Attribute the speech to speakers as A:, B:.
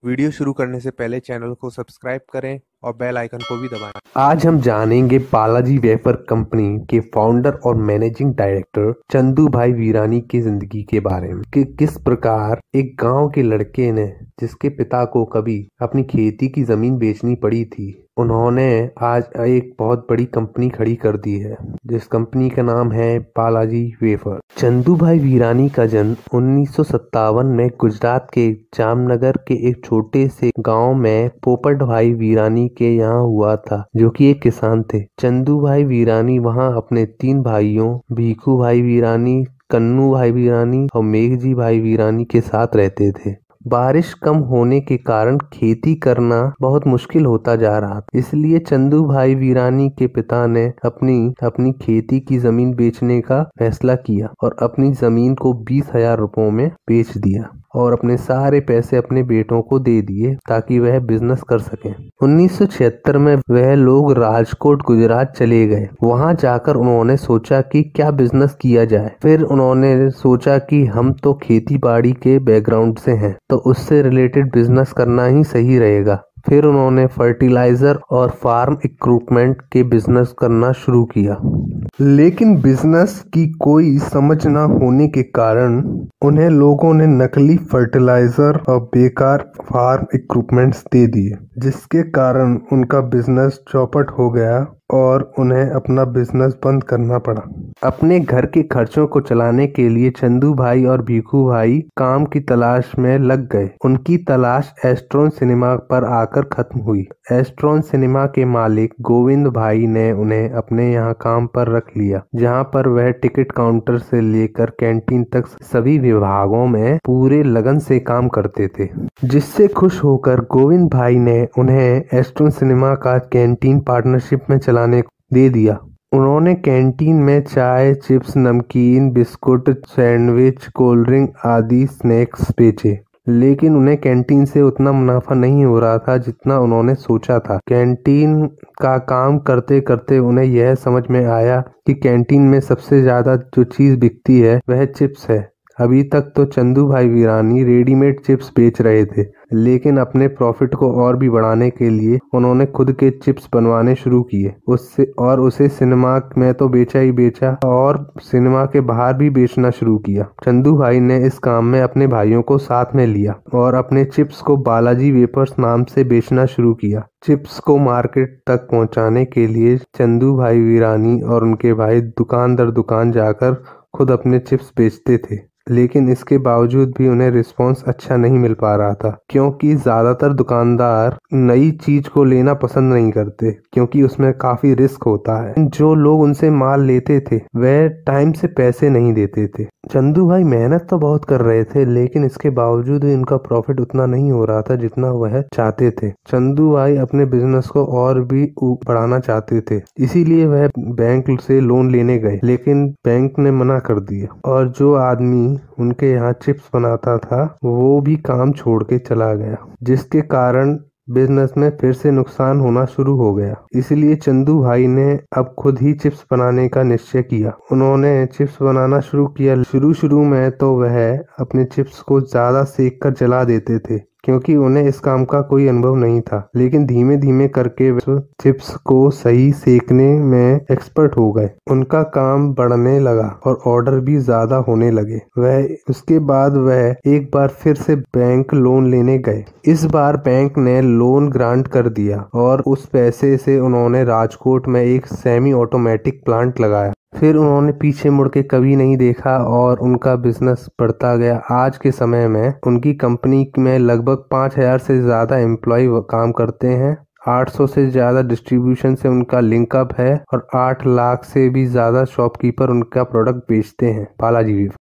A: Video शुरू करने से पहले चैनल को सब्सक्राइब करें और बेल आइकन को भी दबाएं।
B: आज हम जानेंगे बालाजी वेफर कंपनी के फाउंडर और मैनेजिंग डायरेक्टर चंदू भाई वीरानी की जिंदगी के बारे में कि किस प्रकार एक गांव के लड़के ने, जिसके पिता को कभी अपनी खेती की जमीन बेचनी पड़ी थी, उन्होंने आज एक बहुत बड़ी कंपनी खड़ी कर दी है, जिस कंपनी का नाम है बालाजी वेफर। चंदू भाई वीरानी का जन्म 1957 में गुजरात के जामनगर के एक छोटे से गांव में पोपट भाई वीरानी के यहाँ हुआ था, जो कि एक किसान थे। चंदू भाई वीरानी वहाँ अपने 3 भाइयों भीखू भाई वीरानी, कन्नू भाई वीरानी और मेघजी भाई वीरानी के साथ रहते थे। बारिश कम होने के कारण खेती करना बहुत मुश्किल होता जा रहा था, इसलिए चंदू भाई वीरानी के पिता ने अपनी खेती की जमीन बेचने का फैसला किया और अपनी जमीन को 20,000 रुपयों में बेच दिया और अपने सारे पैसे अपने बेटों को दे दिए ताकि वह बिजनेस कर सकें। 1976 में वह लोग राजकोट गुजरात चले गए। वहां जाकर उन्होंने सोचा कि क्या बिजनेस किया जाए। फिर उन्होंने सोचा कि हम तो खेती बाड़ी के बैकग्राउंड से हैं, तो उससे रिलेटेड बिजनेस करना ही सही रहेगा। फिर उन्होंने फर्टिलाइजर और फार्म इक्विपमेंट के बिजनेस करना शुरू किया, लेकिन बिजनेस की कोई समझ न होने के कारण उन्हें लोगों ने नकली फर्टिलाइजर और बेकार फार्म इक्विपमेंट्स दे दिए, जिसके कारण उनका बिजनेस चौपट हो गया और उन्हें अपना बिजनेस बंद करना पड़ा। अपने घर के खर्चों को चलाने के लिए चंदू भाई और भीखू भाई काम की तलाश में लग गए। उनकी तलाश एस्ट्रॉन सिनेमा पर आकर खत्म हुई। एस्ट्रॉन सिनेमा के मालिक गोविंद भाई ने उन्हें अपने यहाँ काम पर रख लिया, जहाँ पर वह टिकट काउंटर से लेकर कैंटीन तक सभी विभागों में पूरे लगन से काम करते थे। जिससे खुश होकर गोविंद भाई ने उन्हें एस्ट्रॉन सिनेमा का कैंटीन पार्टनरशिप में चलाने दे दिया। उन्होंने कैंटीन में चाय, चिप्स, नमकीन, बिस्कुट, सैंडविच, कोल्ड ड्रिंक आदि स्नैक्स बेचे, लेकिन उन्हें कैंटीन से उतना मुनाफा नहीं हो रहा था जितना उन्होंने सोचा था। कैंटीन का काम करते करते उन्हें यह समझ में आया कि कैंटीन में सबसे ज्यादा जो चीज बिकती है वह चिप्स है। अभी तक तो चंदू भाई वीरानी रेडीमेड चिप्स बेच रहे थे, लेकिन अपने प्रॉफिट को और भी बढ़ाने के लिए उन्होंने खुद के चिप्स बनवाने शुरू किए। उसे सिनेमा में तो बेचा ही बेचा और सिनेमा के बाहर भी बेचना शुरू किया। चंदू भाई ने इस काम में अपने भाइयों को साथ में लिया और अपने चिप्स को बालाजी वेफर्स नाम से बेचना शुरू किया। चिप्स को मार्केट तक पहुंचाने के लिए चंदू भाई वीरानी और उनके भाई दुकान दर दुकान जाकर खुद अपने चिप्स बेचते थे, लेकिन इसके बावजूद भी उन्हें रिस्पांस अच्छा नहीं मिल पा रहा था, क्योंकि ज्यादातर दुकानदार नई चीज को लेना पसंद नहीं करते, क्योंकि उसमें काफी रिस्क होता है। जो लोग उनसे माल लेते थे वह टाइम से पैसे नहीं देते थे। चंदू भाई मेहनत तो बहुत कर रहे थे, लेकिन इसके बावजूद भी उनका प्रॉफिट उतना नहीं हो रहा था जितना वह चाहते थे। चंदू भाई अपने बिजनेस को और भी बढ़ाना चाहते थे, इसीलिए वह बैंक से लोन लेने गए, लेकिन बैंक ने मना कर दिया और जो आदमी उनके यहाँ चिप्स बनाता था वो भी काम छोड़ के चला गया, जिसके कारण बिजनेस में फिर से नुकसान होना शुरू हो गया। इसलिए चंदू भाई ने अब खुद ही चिप्स बनाने का निश्चय किया। उन्होंने चिप्स बनाना शुरू किया। शुरू में तो वह अपने चिप्स को ज्यादा सेक कर जला देते थे, क्योंकि उन्हें इस काम का कोई अनुभव नहीं था, लेकिन धीमे धीमे करके वे चिप्स को सही सेकने में एक्सपर्ट हो गए। उनका काम बढ़ने लगा और ऑर्डर भी ज्यादा होने लगे। उसके बाद वह एक बार फिर से बैंक लोन लेने गए। इस बार बैंक ने लोन ग्रांट कर दिया और उस पैसे से उन्होंने राजकोट में एक सेमी ऑटोमेटिक प्लांट लगाया। फिर उन्होंने पीछे मुड़ के कभी नहीं देखा और उनका बिजनेस बढ़ता गया। आज के समय में उनकी कंपनी में लगभग 5,000 से ज्यादा एम्प्लॉय काम करते हैं। 800 से ज्यादा डिस्ट्रीब्यूशन से उनका लिंकअप है और 8 लाख से भी ज्यादा शॉपकीपर उनका प्रोडक्ट बेचते हैं। बालाजी